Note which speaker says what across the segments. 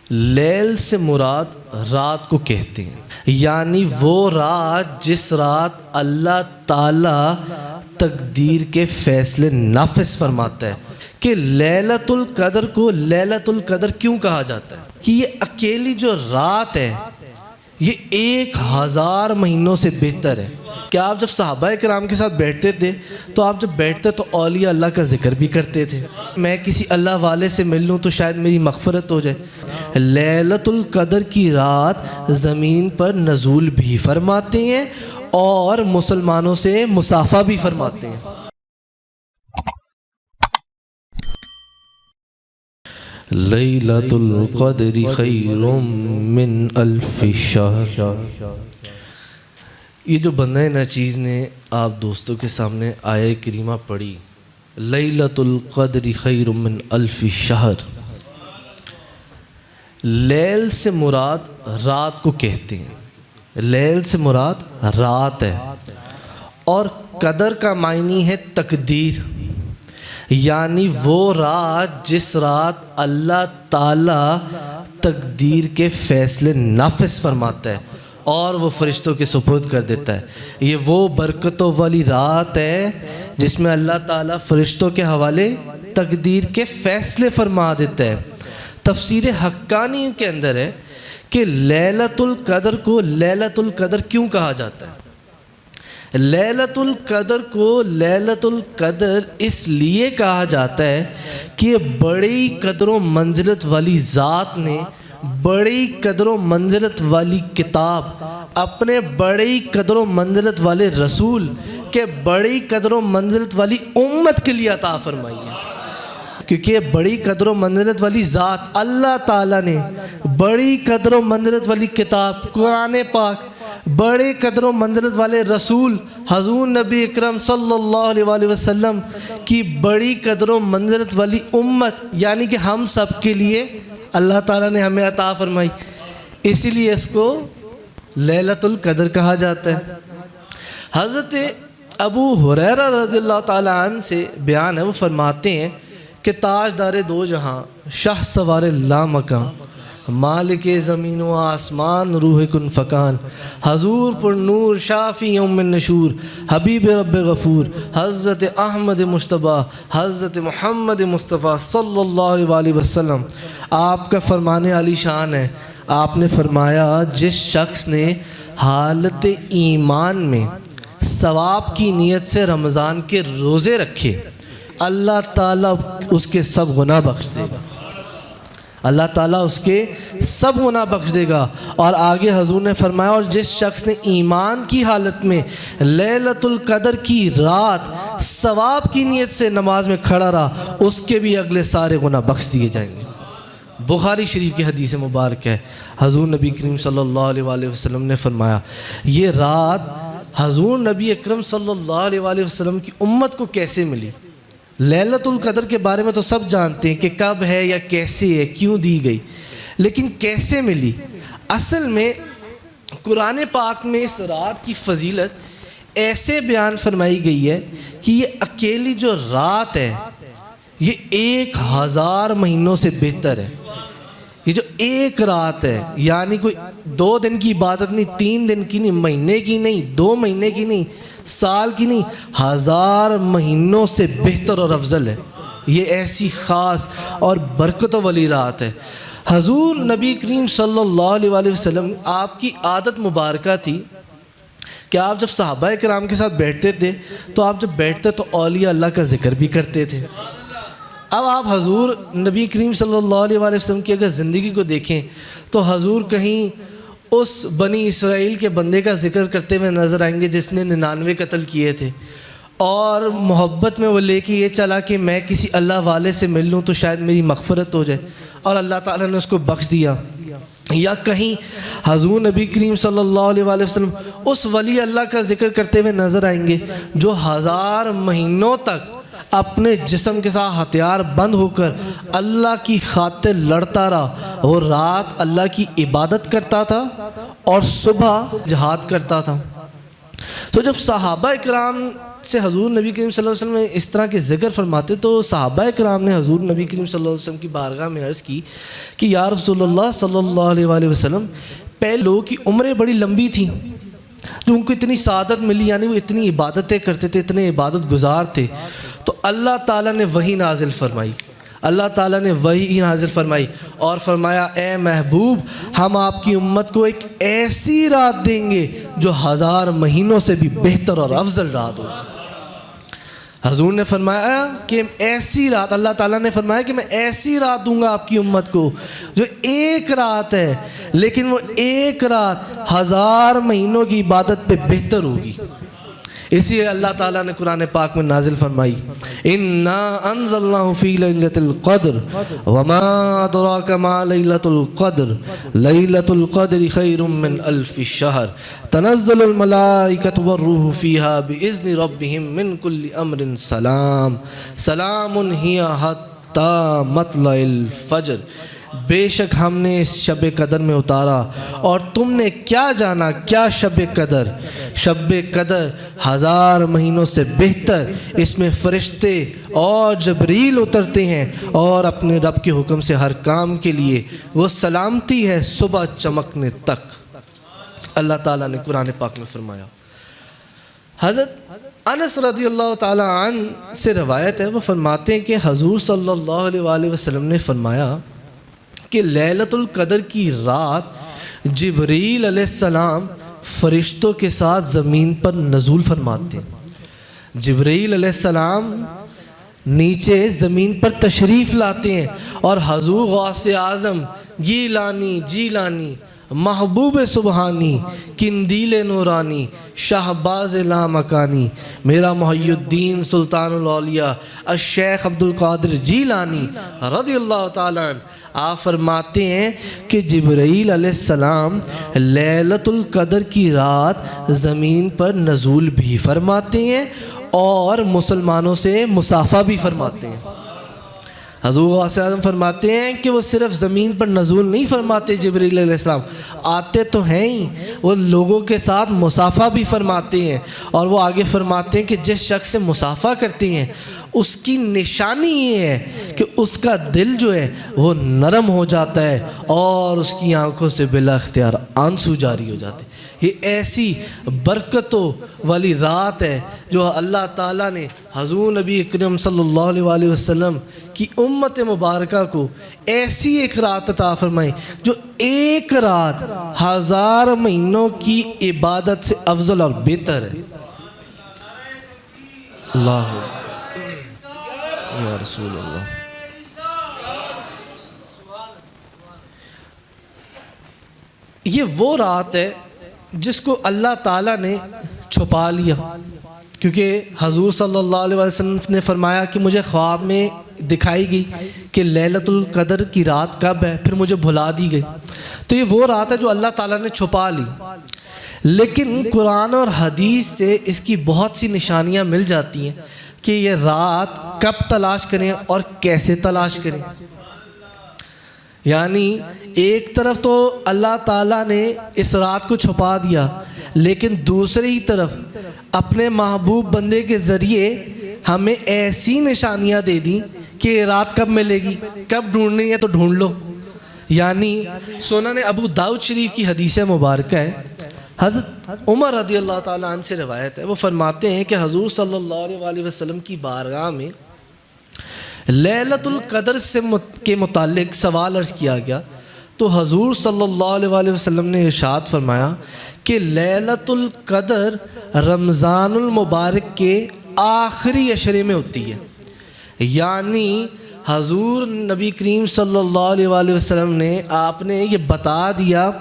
Speaker 1: لیل سے مراد رات کو کہتے ہیں، یعنی وہ رات جس رات اللہ تعالیٰ تقدیر کے فیصلے نافذ فرماتا ہے۔ کہ لیلۃ القدر کو لیلۃ القدر کیوں کہا جاتا ہے؟ کہ یہ اکیلی جو رات ہے یہ 1000 مہینوں سے بہتر ہے۔ کہ آپ جب صحابہ کرام کے ساتھ بیٹھتے تھے تو آپ جب بیٹھتے تو اولیاء اللہ کا ذکر بھی کرتے تھے، میں کسی اللہ والے سے مل لوں تو شاید میری مغفرت ہو جائے۔ لیلۃ القدر کی رات زمین پر نزول بھی فرماتے ہیں اور مسلمانوں سے مصافحہ بھی فرماتے ہیں۔ لیلۃ القدر خیر من الف شہر۔ یہ جو بندہ ناچیز نے آپ دوستوں کے سامنے آیہ کریمہ پڑھی، لیلۃ القدر خیر من الف شہر، لیل سے مراد رات کو کہتے ہیں، لیل سے مراد رات ہے، اور قدر کا معنی ہے تقدیر، یعنی وہ رات جس رات اللہ تعالیٰ تقدیر کے فیصلے نافذ فرماتا ہے اور وہ فرشتوں کے سپرد کر دیتا ہے۔ یہ وہ برکتوں والی رات ہے جس میں اللہ تعالیٰ فرشتوں کے حوالے تقدیر کے فیصلے فرما دیتا ہے۔ تفسیر حقانی کے اندر ہے کہ لیلۃ القدر کو لیلۃ القدر کیوں کہا جاتا ہے؟ لیلۃ القدر کو لیلۃ القدر اس لیے کہا جاتا ہے کہ بڑی قدر و منزلت والی ذات نے بڑی قدر و منزلت والی کتاب اپنے بڑی قدر و منزلت والے رسول کے بڑی قدر و منزلت والی امت کے لیے عطا فرمائی ہے۔ کیونکہ بڑی قدر و منزلت والی ذات اللہ تعالیٰ نے بڑی قدر و منزلت والی کتاب قرآن پاک، بڑے قدر و منزلت والے رسول حضور نبی اکرم صلی اللہ علیہ وسلم کی بڑی قدر و منزلت والی امت، یعنی کہ ہم سب کے لیے اللہ تعالیٰ نے ہمیں عطا فرمائی، اسی لیے اس کو لیلۃ القدر کہا جاتا ہے۔ حضرت ابو ہریرہ رضی اللہ تعالیٰ عنہ سے بیان ہے، وہ فرماتے ہیں کہ تاجدار دو جہاں، شاہ سوار لامکاں، مالک زمین و آسمان، روح کن فکان، حضور پر نور شافی یوم النشور، حبیب رب غفور، حضرت احمد مجتبیٰ، حضرت محمد مصطفیٰ صلی اللہ علیہ وسلم۔ آپ کا فرمان عالی شان ہے، آپ نے فرمایا جس شخص نے حالت ایمان میں ثواب کی نیت سے رمضان کے روزے رکھے، اللہ تعالیٰ اس کے سب گناہ بخش دے گا، اللہ تعالیٰ اس کے سب گناہ بخش دے گا۔ اور آگے حضور نے فرمایا اور جس شخص نے ایمان کی حالت میں لیلۃ القدر کی رات ثواب کی نیت سے نماز میں کھڑا رہا، اس کے بھی اگلے سارے گناہ بخش دیے جائیں گے۔ بخاری شریف کی حدیث مبارک ہے، حضور نبی کریم صلی اللہ علیہ وسلم نے فرمایا یہ رات حضور نبی اکرم صلی اللہ علیہ وسلم کی امت کو کیسے ملی؟ لیلۃ القدر کے بارے میں تو سب جانتے ہیں کہ کب ہے یا کیسے ہے، کیوں دی گئی، لیکن کیسے ملی؟ اصل میں قرآن پاک میں اس رات کی فضیلت ایسے بیان فرمائی گئی ہے کہ یہ اکیلی جو رات ہے یہ 1000 مہینوں سے بہتر ہے۔ یہ جو ایک رات ہے، یعنی کوئی 2 دن کی عبادت نہیں، 3 دن کی نہیں، مہینے کی نہیں، 2 مہینے کی نہیں، سال کی نہیں، 1000 مہینوں سے بہتر اور افضل ہے۔ یہ ایسی خاص اور برکتوں والی رات ہے۔ حضور نبی کریم صلی اللہ علیہ وسلم، آپ کی عادت مبارکہ تھی کہ آپ جب صحابہ کرام کے ساتھ بیٹھتے تھے تو آپ جب بیٹھتے تو اولیاء اللہ کا ذکر بھی کرتے تھے۔ اب آپ حضور نبی کریم صلی اللہ علیہ وسلم کی اگر زندگی کو دیکھیں تو حضور کہیں اس بنی اسرائیل کے بندے کا ذکر کرتے ہوئے نظر آئیں گے جس نے 99 قتل کیے تھے، اور محبت میں وہ لے کے یہ چلا کہ میں کسی اللہ والے سے مل لوں تو شاید میری مغفرت ہو جائے، اور اللہ تعالیٰ نے اس کو بخش دیا۔ یا کہیں حضور نبی کریم صلی اللہ علیہ وسلم اس ولی اللہ کا ذکر کرتے ہوئے نظر آئیں گے جو 1000 مہینوں تک اپنے جسم کے ساتھ ہتھیار بند ہو کر اللہ کی خاطر لڑتا رہا، وہ رات اللہ کی عبادت کرتا تھا اور صبح جہاد کرتا تھا۔ تو جب صحابہ اکرام سے حضور نبی کریم صلی اللہ علیہ وسلم اس طرح کے ذکر فرماتے تو صحابہ کرام نے حضور نبی کریم صلی اللہ علیہ وسلم کی بارگاہ میں عرض کی کہ یا رسول اللہ صلی اللہ علیہ وآلہ وسلم، پہلے لوگوں کی عمریں بڑی لمبی تھیں جو ان کو اتنی سعادت ملی، یعنی وہ اتنی عبادتیں کرتے تھے، اتنے عبادت گزار تھے، تو اللہ تعالیٰ نے وحی نازل فرمائی، اللہ تعالیٰ نے وحی نازل فرمائی اور فرمایا اے محبوب ہم آپ کی امت کو ایک ایسی رات دیں گے جو 1000 مہینوں سے بھی بہتر اور افضل رات ہو۔ حضور نے فرمایا کہ ایسی رات، اللہ تعالیٰ نے فرمایا کہ میں ایسی رات دوں گا آپ کی امت کو جو ایک رات ہے، لیکن وہ ایک رات 1000 مہینوں کی عبادت پہ بہتر ہوگی۔ اسی لیے اللہ تعالیٰ نے قرآن پاک میں نازل فرمائی اِنَّا أَنزَلْنَاهُ فِي لَيْلَةِ الْقَدْرِ وَمَا أَدْرَاكَ مَا لَيْلَةُ الْقَدْرِ لَيْلَةُ الْقَدْرِ خَيْرٌ مِّنْ أَلْفِ الشَّهْرِ تَنَزَّلُ الْمَلَائِكَةُ وَالرُّوحُ فِيهَا بِإِذْنِ رَبِّهِم مِّن كُلِّ أَمْرٍ سَلَامٌ هِيَ حَتَّىٰ مَطْلَعِ الْفَجْرِ۔ بے شک ہم نے اس شب قدر میں اتارا اور تم نے کیا جانا کیا شب قدر، شب قدر 1000 مہینوں سے بہتر، اس میں فرشتے اور جبریل اترتے ہیں اور اپنے رب کے حکم سے ہر کام کے لیے وہ سلامتی ہے صبح چمکنے تک۔ اللہ تعالیٰ نے قرآن پاک میں فرمایا۔ حضرت انس رضی اللہ تعالیٰ عنہ سے روایت ہے، وہ فرماتے ہیں کہ حضور صلی اللہ علیہ وآلہ وسلم نے فرمایا کہ لیلۃ القدر کی رات جبریل علیہ السلام فرشتوں کے ساتھ زمین پر نزول فرماتے ہیں۔ جبریل علیہ السلام نیچے زمین پر تشریف لاتے ہیں اور حضور غوث اعظم گیلانی جیلانی محبوب سبحانی قندیل نورانی شہباز لامکانی میرا محی الدین سلطان الاولیاء الشیخ عبد القادر جیلانی رضی اللہ تعالیٰ عنہ، آپ فرماتے ہیں کہ جبرائیل علیہ السلام لیلۃ القدر کی رات زمین پر نزول بھی فرماتے ہیں اور مسلمانوں سے مصافحہ بھی فرماتے ہیں۔ حضور غوث اعظم فرماتے ہیں کہ وہ صرف زمین پر نزول نہیں فرماتے، جبرائیل علیہ السلام آتے تو ہیں ہی، وہ لوگوں کے ساتھ مصافحہ بھی فرماتے ہیں، اور وہ آگے فرماتے ہیں کہ جس شخص سے مصافحہ کرتے ہیں اس کی نشانی یہ ہے کہ اس کا دل جو ہے وہ نرم ہو جاتا ہے اور اس کی آنکھوں سے بلا اختیار آنسو جاری ہو جاتے ہیں۔ یہ ایسی برکتوں والی رات ہے جو اللہ تعالیٰ نے حضور نبی اکرم صلی اللہ علیہ وآلہ وسلم کی امت مبارکہ کو ایسی ایک رات عطا فرمائی جو ایک رات 1000 مہینوں کی عبادت سے افضل اور بہتر ہے۔ اللہ یا رسول اللہ۔ یہ وہ رات ہے جس کو اللہ تعالیٰ نے چھپا لیا، کیونکہ حضور صلی اللہ علیہ وسلم نے فرمایا کہ مجھے خواب میں دکھائی گئی کہ لیلۃ القدر کی رات کب ہے، پھر مجھے بھلا دی گئی، تو یہ وہ رات ہے جو اللہ تعالیٰ نے چھپا لی۔ لیکن قرآن اور حدیث سے اس کی بہت سی نشانیاں مل جاتی ہیں کہ یہ رات کب تلاش کریں اور کیسے تلاش کریں۔ یعنی ایک طرف تو اللہ تعالیٰ نے اس رات کو چھپا دیا، لیکن دوسری ہی طرف اپنے محبوب بندے کے ذریعے ہمیں ایسی نشانیاں دے دیں کہ یہ رات کب ملے گی، کب ڈھونڈنی ہے تو ڈھونڈ لو۔ یعنی سنن ابو داؤد شریف کی حدیث مبارکہ ہے، حضرت عمر رضی اللہ تعالیٰ عنہ سے روایت ہے، وہ فرماتے ہیں کہ حضور صلی اللہ علیہ وآلہ وسلم کی بارگاہ میں لیلۃ القدر کے متعلق سوال عرض کیا گیا تو حضور صلی اللہ علیہ وآلہ وسلم نے ارشاد فرمایا کہ لیلۃ القدر رمضان المبارک کے آخری عشرے میں ہوتی ہے۔ یعنی حضور نبی کریم صلی اللہ علیہ وآلہ وسلم نے آپ نے یہ بتا دیا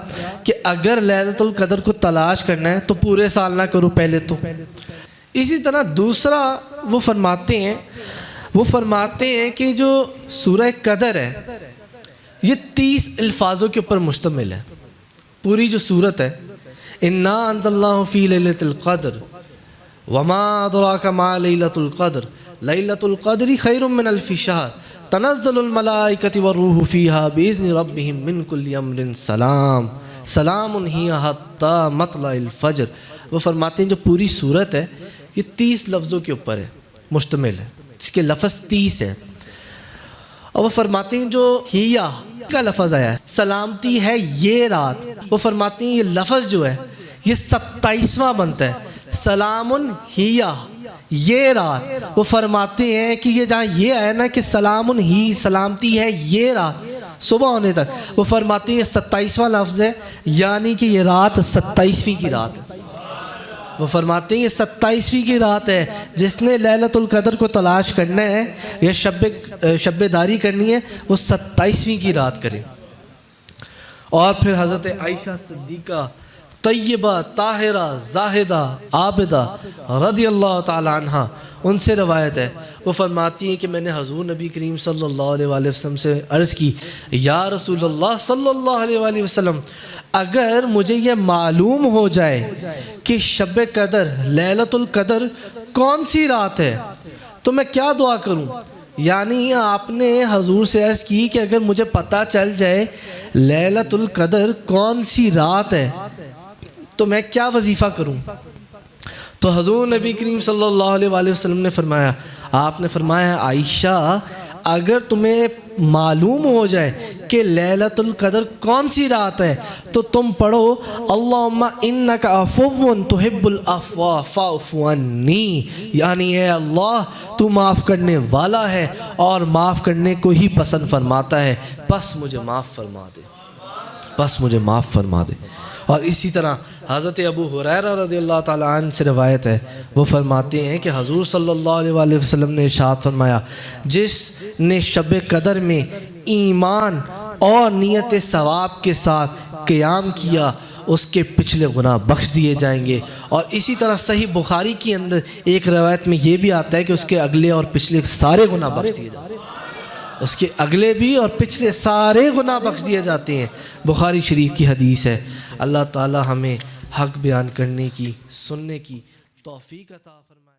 Speaker 1: کہ اگر لیلۃ القدر کو تلاش کرنا ہے تو پورے سال نہ کرو پہلے تو۔ اسی طرح دوسرا وہ فرماتے ہیں کہ جو سورہ قدر ہے یہ 30 الفاظوں کے اوپر مشتمل ہے۔ پوری جو سورت ہے اِنَّا أَنزَلْنَاهُ فِي لَيْلَةِ الْقَدْرِ وَمَا أَدْرَاكَ مَا لَيْلَةُ الْقَدْرِ لَيْلَةُ الْقَدْرِ خَيْرٌ مِّنْ أَلْفِ شَهْرٍ تنزل الملائکۃ والروح فیہا بإذن ربہم من کل امر سلام سلام ہی حتی مطلع الفجر۔ وہ فرماتے ہیں جو پوری صورت ہے یہ 30 لفظوں کے اوپر ہے مشتمل ہے، جس کے لفظ 30 ہیں. اور وہ فرماتے ہیں جو ہیا کا لفظ آیا ہے سلامتی ہے یہ رات، وہ فرماتے ہیں یہ لفظ جو ہے یہ 27واں بنتا ہے سلام ہیا یہ رات. وہ فرماتے ہیں کہ یہ جہاں یہ آیا نا کہ سلام ہی سلامتی ہے یہ رات صبح ہونے تک، وہ فرماتے ہیں یہ 27واں لفظ ہے، یعنی کہ یہ رات 27ویں کی رات ہے. وہ فرماتے ہیں یہ 27ویں کی رات ہے. جس نے لیلۃ القدر کو تلاش کرنا ہے یا شب داری کرنی ہے وہ 27ویں کی رات کرے. اور پھر حضرت عائشہ صدیقہ طیبہ طاہرہ زاہدہ عابدہ رضی اللہ تعالی عنہ ان سے روایت ہے، وہ فرماتی ہیں کہ میں نے حضور نبی کریم صلی اللہ علیہ وآلہ وسلم سے عرض کی یا رسول اللہ صلی اللہ علیہ وآلہ وسلم، اگر مجھے یہ معلوم ہو جائے کہ شب قدر لیلۃ القدر کون سی رات ہے تو میں کیا دعا کروں؟ یعنی آپ نے حضور سے عرض کی کہ اگر مجھے پتہ چل جائے لیلۃ القدر کون سی رات ہے تو میں کیا وظیفہ کروں؟ تو حضور نبی کریم صلی اللہ علیہ وآلہ وسلم نے فرمایا، آپ نے فرمایا عائشہ اگر تمہیں معلوم ہو جائے کہ لیلۃ القدر کون سی رات ہے تو تم پڑھو اللہم انک عفو تحب العفو فاعف عنی، یعنی اے اللہ تو معاف کرنے والا ہے اور معاف کرنے کو ہی پسند فرماتا ہے، بس مجھے معاف فرما دے، بس مجھے معاف فرما دے. اور اسی طرح حضرت ابو ہریرہ رضی اللہ تعالیٰ عنہ سے روایت ہے، وہ فرماتے ہیں کہ حضور صلی اللہ علیہ وآلہ وسلم نے ارشاد فرمایا جس نے شب قدر میں ایمان اور نیت ثواب کے ساتھ قیام کیا اس کے پچھلے گناہ بخش دیے جائیں گے. اور اسی طرح صحیح بخاری کے اندر ایک روایت میں یہ بھی آتا ہے کہ اس کے اگلے اور پچھلے سارے گناہ بخش دیے جائیں گے، اس کے اگلے بھی اور پچھلے سارے گناہ بخش دیے جاتے ہیں. بخاری شریف کی حدیث ہے. اللہ تعالی ہمیں حق بیان کرنے کی، سننے کی توفیق عطا فرمائے.